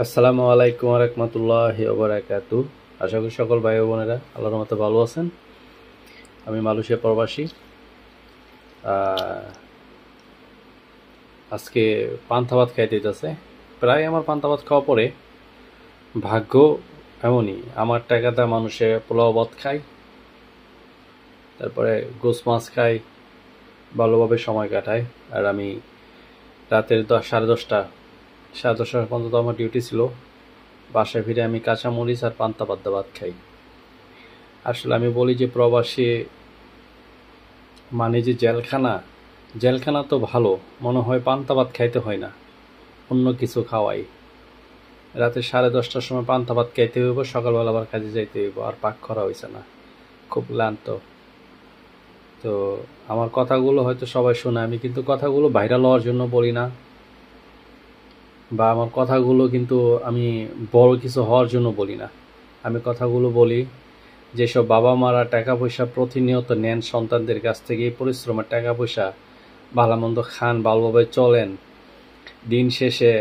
আসসালামু আলাইকুম রহমতুল্লাহি ওয়া বারাকাতুহু। আশা করি সকল ভাই ও বোনেরা আল্লাহর রহমতে ভালো আছেন। আমি মালয়েশিয়া প্রবাসী। আজকে পান্তা ভাত খাইতে যাচ্ছে। প্রায় আমার পান্তা ভাত খাওয়া পরে ভাগ্য এমনই, আমার টাকাটা মানুষে পোলাও ভাত খায়, তারপরে গোস মাছ খায়, ভালোভাবে সময় কাটায়। আর আমি রাতের সাড়ে দশটা পর্যন্ত আমার ডিউটি ছিল। বাসায় ফিরে আমি কাঁচামরিচ আর পান্তা ভাত খাই। আসলে আমি বলি যে প্রবাসী মানে যে জেলখানা তো ভালো, মনে হয় পান্তা ভাত খাইতে হয় না, অন্য কিছু খাওয়াই। রাতে 10:30টার সময় পান্তা ভাত খাইতে হইব, সকালবেলা আবার কাজে যাইতে হইব, আর পাক করা হয়েছে না, খুব ক্লান্ত। তো আমার কথাগুলো হয়তো সবাই শোনে, আমি কিন্তু কথাগুলো ভাইরাল হওয়ার জন্য বলি না, বা আমার কথাগুলো কিন্তু আমি বড় কিছু হওয়ার জন্য বলি না। আমি কথাগুলো বলি যেসব বাবা মারা টাকা পয়সা প্রতিনিয়ত নেন সন্তানদের কাছ থেকে, এই পরিশ্রমের টাকা পয়সা ভালো মন্দ খান, ভালোভাবে চলেন, দিন শেষে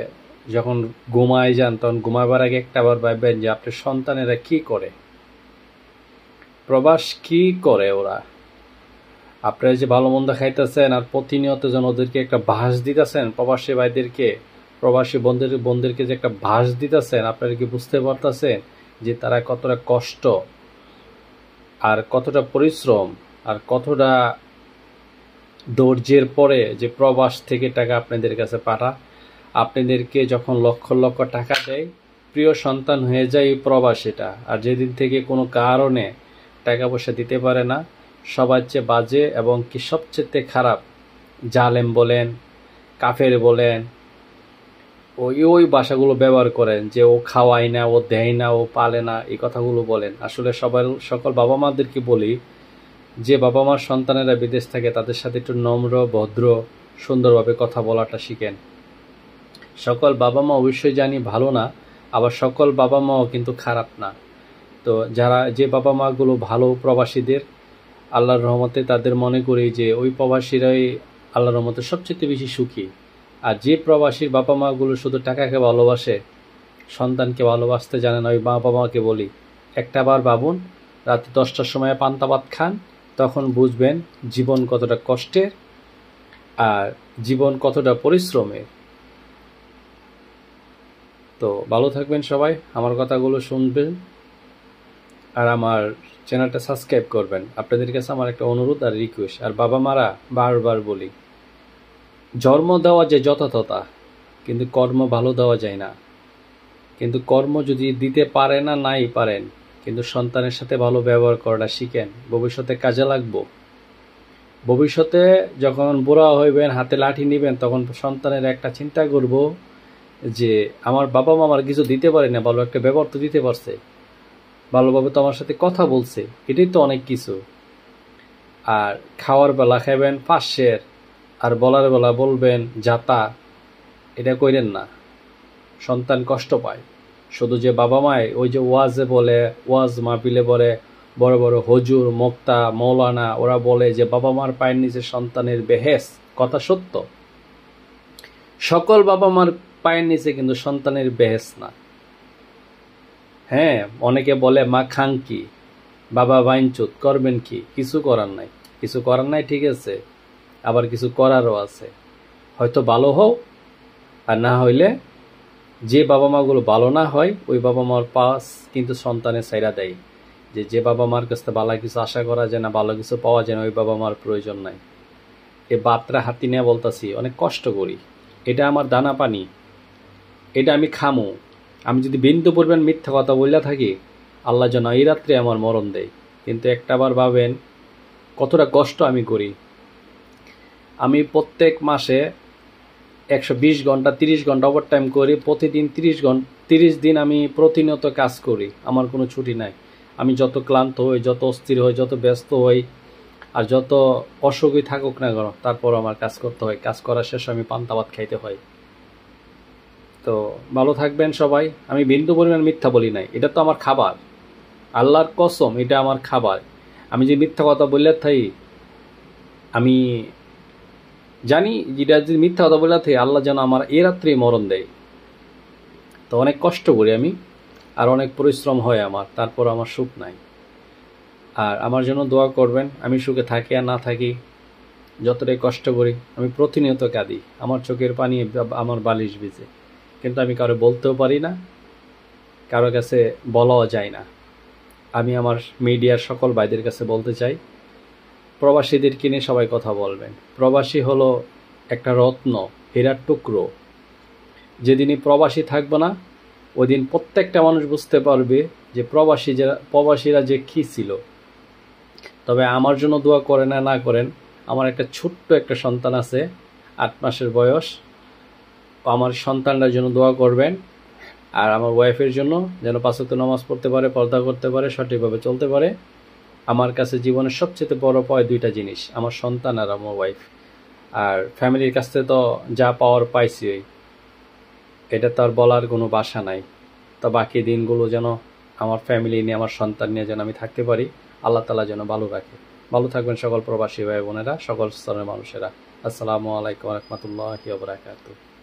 যখন ঘুমায় যান তখন ঘুমাবার আগে একটাবার ভাববেন যে আপনার সন্তানেরা কি করে, প্রবাস কি করে ওরা। আপনারা যে ভালো মন্দ খাইতেছেন আর প্রতিনিয়ত যেন ওদেরকে একটা ভাস দিতেছেন, প্রবাসী ভাইদেরকে, প্রবাসী বোনদেরকে যে একটা ভাস দিতেছেন, আপনারা কি বুঝতে পারতেছেন যে তারা কতটা কষ্ট আর কতটা পরিশ্রম আর কতটা ধৈর্যের পরে যে প্রবাস থেকে টাকা আপনাদের কাছে পাঠা। আপনাদেরকে যখন লক্ষ লক্ষ টাকা দেয়, প্রিয় সন্তান হয়ে যায় এই প্রবাসীটা। আর যেদিন থেকে কোনো কারণে টাকা পয়সা দিতে পারে না, সবার চেয়ে বাজে এবং কি সবচেয়ে খারাপ জালেম বলেন, কাফের বলেন, ওই ভাষাগুলো ব্যবহার করেন যে ও খাওয়ায় না, ও দেয় না, ও পালে না, এই কথাগুলো বলেন। আসলে সকল বাবা মাদেরকে বলি যে বাবা মার সন্তানেরা বিদেশ থাকে তাদের সাথে একটু নম্র ভদ্র সুন্দরভাবে কথা বলাটা শিখেন। সকল বাবা মা অবশ্যই জানি ভালো না, আবার সকল বাবা মাও কিন্তু খারাপ না। তো যে বাবা মাগুলো ভালো প্রবাসীদের, আল্লাহর রহমতে তাদের মনে করি যে ওই প্রবাসীরাই আল্লাহর রহমতে সবচেয়ে বেশি সুখী। আর যে প্রবাসীর বাবা মাগুলো শুধু টাকাকে ভালোবাসে, সন্তানকে ভালোবাসতে জানে না, ওই বাবা মাকে বলি একটাবার ভাবুন, রাতে 10টার সময় পান্তা ভাত খান, তখন বুঝবেন জীবন কতটা কষ্টের আর জীবন কতটা পরিশ্রমের। তো ভালো থাকবেন সবাই, আমার কথাগুলো শুনবেন আর আমার চ্যানেলটা সাবস্ক্রাইব করবেন। আপনাদের কাছে আমার একটা অনুরোধ আর রিকোয়েস্ট। আর বাবা মারা বারবার বলি, জন্ম দেওয়া যে যথাযথতা, কিন্তু কর্ম ভালো দেওয়া যায় না। কিন্তু কর্ম যদি দিতে পারে না, নাই পারেন, কিন্তু সন্তানের সাথে ভালো ব্যবহার করাটা শিখেন, ভবিষ্যতে কাজে লাগবো। ভবিষ্যতে যখন বুড়া হইবেন, হাতে লাঠি নিবেন, তখন সন্তানের একটা চিন্তা করব যে আমার বাবা মা আমার কিছু দিতে পারে না, ভালো একটা ব্যবহার তো দিতে পারছে, ভালোভাবে তো আমার সাথে কথা বলছে, এটাই তো অনেক কিছু। আর খাওয়ার বেলা খাইবেন পাশের, আর বলার বেলা বলবেন যাতা, এটা কইরেন না, সন্তান কষ্ট পায়। শুধু যে বাবা মায় ওই যে ওয়াজে বলে, ওয়াজ মাহফিলে বলে, বড় বড় হুজুর মুক্তা মৌলানা ওরা বলে যে বাবা মার পায়ের নিচে সন্তানের বেহেশত, কথা সত্য। সকল বাবা মার পায়ের নিচে কিন্তু সন্তানের বেহেশত না। হ্যাঁ, অনেকে বলে মা খান কি, বাবা বাইনচুত, করবেন কি, কিছু করার নাই। কিছু করার নাই ঠিক আছে, আবার কিছু করারও আছে। হয়তো ভালো হও, আর না হইলে যে বাবা মাগুলো ভালো না হয় ওই বাবা মার পাস কিন্তু সন্তানের ছাইরা দেয়। যে বাবা মার কাছে ভালো কিছু আশা করা যায় না, ভালো কিছু পাওয়া যায় না, ওই বাবা মার প্রয়োজন নাই। এ বাতরা হাতি নিয়ে বলতাছি, অনেক কষ্ট করি, এটা আমার দানা পানি, এটা আমি খামু। আমি যদি বিন্দু পরিমাণ মিথ্যা কথা বললা থাকি, আল্লাহ যেন এই রাত্রে আমার মরণ দেয়। কিন্তু একটাবার ভাবেন কতটা কষ্ট আমি করি। আমি প্রত্যেক মাসে 120 ঘন্টা 30 ঘন্টা ওভার টাইম করি, প্রতিদিন 30 দিন আমি প্রতিনিয়ত কাজ করি, আমার কোনো ছুটি নাই। আমি যত ক্লান্ত হই, যত অস্থির হই, যত ব্যস্ত হই, আর যত অসুখই থাকুক না কেন, তারপর আমার কাজ করতে হয়। কাজ করার শেষে আমি পান্তা ভাত খাইতে হয়। তো ভালো থাকবেন সবাই। আমি বিন্দু পরিমাণ মিথ্যা বলি নাই, এটা তো আমার খাবার, আল্লাহর কসম, এটা আমার খাবার। আমি যে মিথ্যা কথা বললে থাই, আমি জানি যেটা যদি মিথ্যা কথা বলে থাকি, আল্লাহ যেন আমার এ রাত্রেই মরণ দেয়। তো অনেক কষ্ট করি আমি, আর অনেক পরিশ্রম হয় আমার, তারপর আমার সুখ নাই। আর আমার জন্য দোয়া করবেন, আমি সুখে থাকি আর না থাকি, যতটাই কষ্ট করি, আমি প্রতিনিয়ত কাঁদি, আমার চোখের পানি আমার বালিশ ভিজে, কিন্তু আমি কারো বলতেও পারি না, কারো কাছে বলাও যায় না। আমি আমার মিডিয়ার সকল ভাইদের কাছে বলতে চাই, প্রবাসীদেরকে নিয়ে সবাই কথা বলবেন। প্রবাসী হলো একটা রত্ন, হীরার টুকরো। যেদিনই প্রবাসী থাকবে না, ওই দিন প্রত্যেকটা মানুষ বুঝতে পারবে যে প্রবাসীরা যে কী ছিল। তবে আমার জন্য দোয়া করেন আর না করেন, আমার একটা ছোট্ট একটা সন্তান আছে, 8 মাসের বয়স। আমার সন্তানটার জন্য দোয়া করবেন, আর আমার ওয়াইফের জন্য যেন 5 ওয়াক্ত নামাজ পড়তে পারে, পর্দা করতে পারে, সঠিকভাবে চলতে পারে। আমার কাছে জীবনের সবচেয়ে বড় পায় 2টা জিনিস, আমার সন্তান আর আমার ওয়াইফ। আর ফ্যামিলির কাছ থেকে তো যা পাওয়ার পাইছি, এটা তো আর বলার কোনো ভাষা নাই। তো বাকি দিনগুলো যেন আমার ফ্যামিলি নিয়ে, আমার সন্তান নিয়ে যেন আমি থাকতে পারি, আল্লাহ তাআলা যেন ভালো রাখে। ভালো থাকবেন সকল প্রবাসী ভাই বোনেরা, সকল স্তরের মানুষেরা। আসসালামু আলাইকুম ওয়া রাহমাতুল্লাহি ওয়া বারাকাতুহু।